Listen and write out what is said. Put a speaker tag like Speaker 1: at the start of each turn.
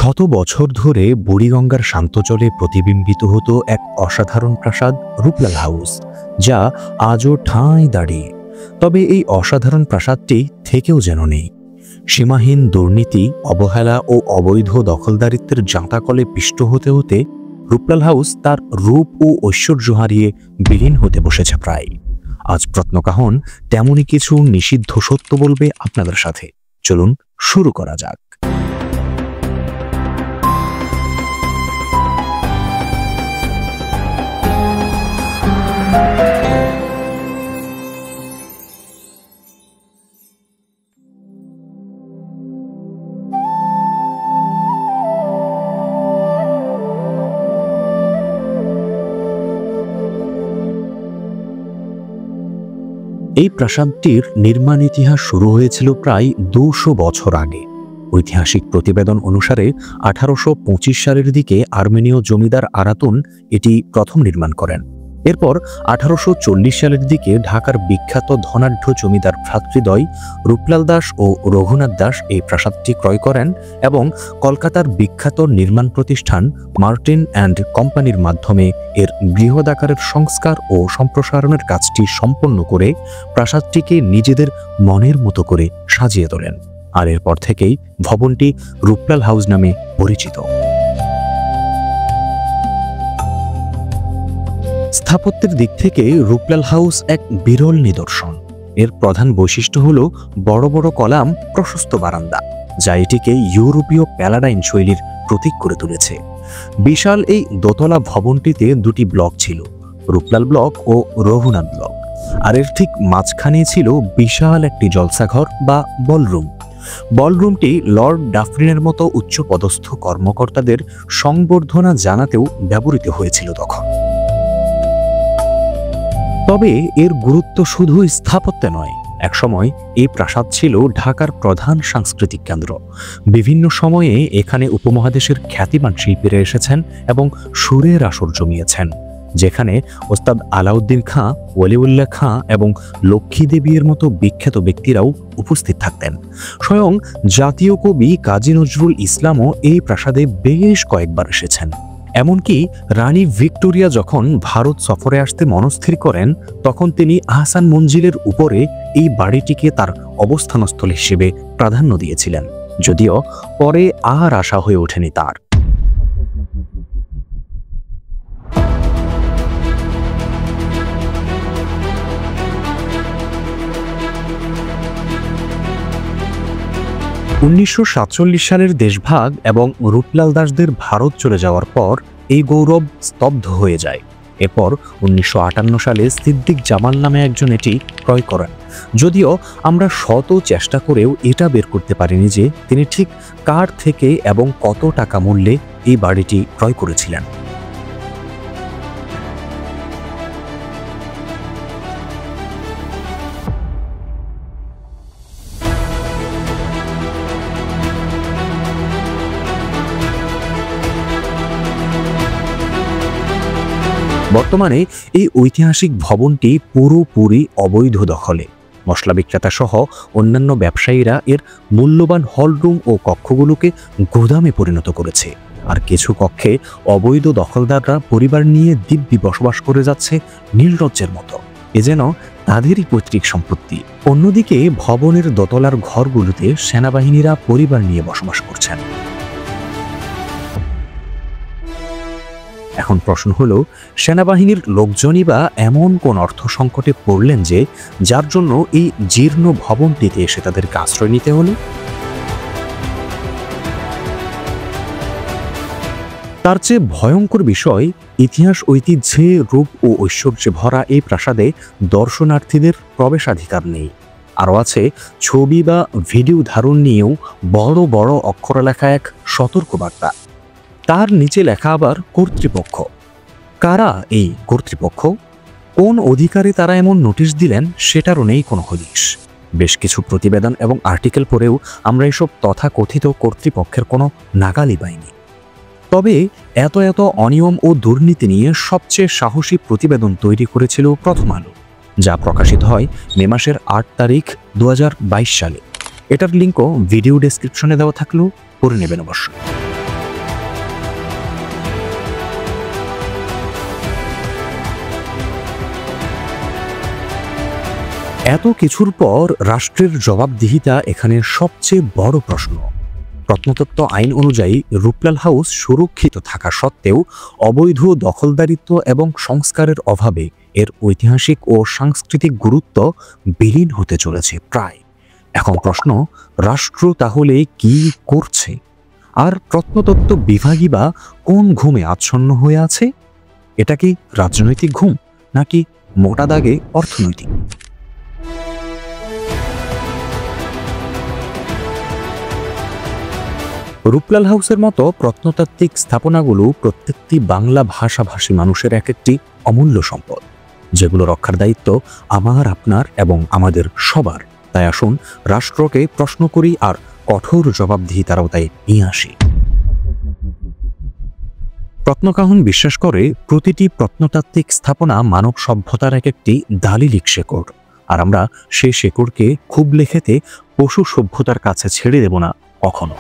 Speaker 1: শত বছর ধরে বুড়িগঙ্গার শান্ত জলে প্রতিবিম্বিত হতো এক অসাধারণ প্রাসাদ রূপলাল হাউস, যা আজও ঠাঁই দাঁড়িয়ে। তবে এই অসাধারণ প্রাসাদটি থেকেও যেন নেই। সীমাহীন দুর্নীতি, অবহেলা ও অবৈধ দখলদারিত্বের জাঁতাকলে পিষ্ট হতে হতে রূপলাল হাউস তার রূপ ও ঐশ্বর্য হারিয়ে বিলীন হতে বসেছে প্রায়। আজ প্রত্নকাহন তেমনই কিছু নিষিদ্ধ সত্য বলবে আপনাদের সাথে। চলুন শুরু করা যাক। এই প্রাসাদটির নির্মাণ ইতিহাস শুরু হয়েছিল প্রায় ২০০ বছর আগে। ঐতিহাসিক প্রতিবেদন অনুসারে ১৮২৫ সালের দিকে আর্মেনীয় জমিদার আরাতুন এটি প্রথম নির্মাণ করেন। এরপর ১৮৪০ সালের দিকে ঢাকার বিখ্যাত ধনাঢ্য জমিদার ভ্রাতৃদ্বয় রূপলাল দাস ও রঘুনাথ দাস এই প্রাসাদটি ক্রয় করেন এবং কলকাতার বিখ্যাত নির্মাণ প্রতিষ্ঠান মার্টিন অ্যান্ড কোম্পানির মাধ্যমে এর বৃহদাকারের সংস্কার ও সম্প্রসারণের কাজটি সম্পন্ন করে প্রাসাদটিকে নিজেদের মনের মতো করে সাজিয়ে তোলেন। আর এরপর থেকেই ভবনটি রূপলাল হাউস নামে পরিচিত। স্থাপত্যের দিক থেকে রূপলাল হাউস এক বিরল নিদর্শন। এর প্রধান বৈশিষ্ট্য হল বড় বড় কলাম, প্রশস্ত বারান্দা, যা এটিকে ইউরোপীয় প্যালাডাইন শৈলীর প্রতীক করে তুলেছে। বিশাল এই দোতলা ভবনটিতে দুটি ব্লক ছিল, রূপলাল ব্লক ও রঘুনাথ ব্লক। আর এর ঠিক মাঝখানে ছিল বিশাল একটি জলসাঘর বা বলরুম। বলরুমটি লর্ড ডাফরিনের মতো উচ্চপদস্থ কর্মকর্তাদের সংবর্ধনা জানাতেও ব্যবহৃত হয়েছিল তখন। তবে এর গুরুত্ব শুধু স্থাপত্যে নয়। একসময় এই প্রাসাদ ছিল ঢাকার প্রধান সাংস্কৃতিক কেন্দ্র। বিভিন্ন সময়ে এখানে উপমহাদেশের খ্যাতিমান শিল্পীরা এসেছেন এবং সুরের আসর জমিয়েছেন, যেখানে ওস্তাদ আলাউদ্দিন খাঁ, ওয়ালিউল্লাহ খাঁ এবং লক্ষ্মী দেবীর মতো বিখ্যাত ব্যক্তিরাও উপস্থিত থাকতেন। স্বয়ং জাতীয় কবি কাজী নজরুল ইসলামও এই প্রাসাদে বেশ কয়েকবার এসেছেন। এমনকি রানী ভিক্টোরিয়া যখন ভারত সফরে আসতে মনস্থির করেন, তখন তিনি আহসান মঞ্জিলের উপরে এই বাড়িটিকে তার অবস্থানস্থল হিসেবে প্রাধান্য দিয়েছিলেন, যদিও পরে আর আশা হয়ে ওঠেনি তার। উনিশশো ১৯৪৭ সালের দেশভাগ এবং রূপলাল দাসদের ভারত চলে যাওয়ার পর এই গৌরব স্তব্ধ হয়ে যায়। এরপর ১৯৫৮ সালে সিদ্দিক জামাল নামে একজন এটি ক্রয় করেন, যদিও আমরা শত চেষ্টা করেও এটা বের করতে পারিনি যে তিনি ঠিক কার থেকে এবং কত টাকা মূল্যে এই বাড়িটি ক্রয় করেছিলেন। বর্তমানে এই ঐতিহাসিক ভবনটি পুরোপুরি অবৈধ দখলে। মশলা বিক্রেতা সহ অন্যান্য ব্যবসায়ীরা এর মূল্যবান হলরুম ও কক্ষগুলোকে গোদামে পরিণত করেছে। আর কিছু কক্ষে অবৈধ দখলদাররা পরিবার নিয়ে দিব্যি বসবাস করে যাচ্ছে নীলরজ্জের মতো। এ যেন তাদেরই পৈতৃক সম্পত্তি। অন্যদিকে ভবনের দোতলার ঘরগুলোতে সেনাবাহিনীরা পরিবার নিয়ে বসবাস করছেন। এখন প্রশ্ন হলো, সেনাবাহিনীর লোকজনই বা এমন কোন অর্থ সংকটে পড়লেন যে যার জন্য এই জীর্ণ ভবনটিতে এসে তাদেরকে আশ্রয় নিতে হলো? তার চেয়ে ভয়ঙ্কর বিষয়, ইতিহাস ঐতিহ্যে, রূপ ও ঐশ্বর্যে ভরা এই প্রাসাদে দর্শনার্থীদের প্রবেশাধিকার নেই। আরও আছে ছবি বা ভিডিও ধারণ নিয়েও বড় বড় অক্ষরে লেখা এক সতর্কবার্তা। তার নিচে লেখা আবার কর্তৃপক্ষ। কারা এই কর্তৃপক্ষ? কোন অধিকারে তারা এমন নোটিশ দিলেন সেটারও নেই কোনো হদিশ। বেশ কিছু প্রতিবেদন এবং আর্টিকেল পড়েও আমরা এসব তথাকথিত কর্তৃপক্ষের কোনো নাগালই পাইনি। তবে এত অনিয়ম ও দুর্নীতি নিয়ে সবচেয়ে সাহসী প্রতিবেদন তৈরি করেছিল প্রথম আলো, যা প্রকাশিত হয় মে মাসের ৮ তারিখ ২০২২ সালে। এটার লিঙ্কও ভিডিও ডেসক্রিপশনে দেওয়া থাকলেও পড়ে নেবেন অবশ্যই। এত কিছুর পর রাষ্ট্রের জবাবদিহিতা এখানে সবচেয়ে বড় প্রশ্ন। প্রত্নতত্ত্ব আইন অনুযায়ী রূপলাল হাউস সুরক্ষিত থাকা সত্ত্বেও অবৈধ দখলদারিত্ব এবং সংস্কারের অভাবে এর ঐতিহাসিক ও সাংস্কৃতিক গুরুত্ব বিলীন হতে চলেছে প্রায়। এখন প্রশ্ন, রাষ্ট্র তাহলে কি করছে? আর প্রত্নতত্ত্ব বিভাগই বা কোন ঘুমে আচ্ছন্ন হয়ে আছে? এটা কি রাজনৈতিক ঘুম, নাকি মোটা দাগে অর্থনৈতিক? রূপলাল হাউসের মতো প্রত্নতাত্ত্বিক স্থাপনাগুলো প্রত্যেকটি বাংলা ভাষাভাষী মানুষের এক একটি অমূল্য সম্পদ, যেগুলো রক্ষার দায়িত্ব আমার, আপনার এবং আমাদের সবার। তাই আসুন রাষ্ট্রকে প্রশ্ন করি আর কঠোর জবাবদিহিতার আওতায় নিয়ে আসি। প্রত্নকাহন বিশ্বাস করে প্রতিটি প্রত্নতাত্ত্বিক স্থাপনা মানব সভ্যতার এক একটি দালিলিক শেকড়, আর আমরা সেই শেকড়কে খুব লেখেতে পশু সভ্যতার কাছে ছেড়ে দেব না কখনো।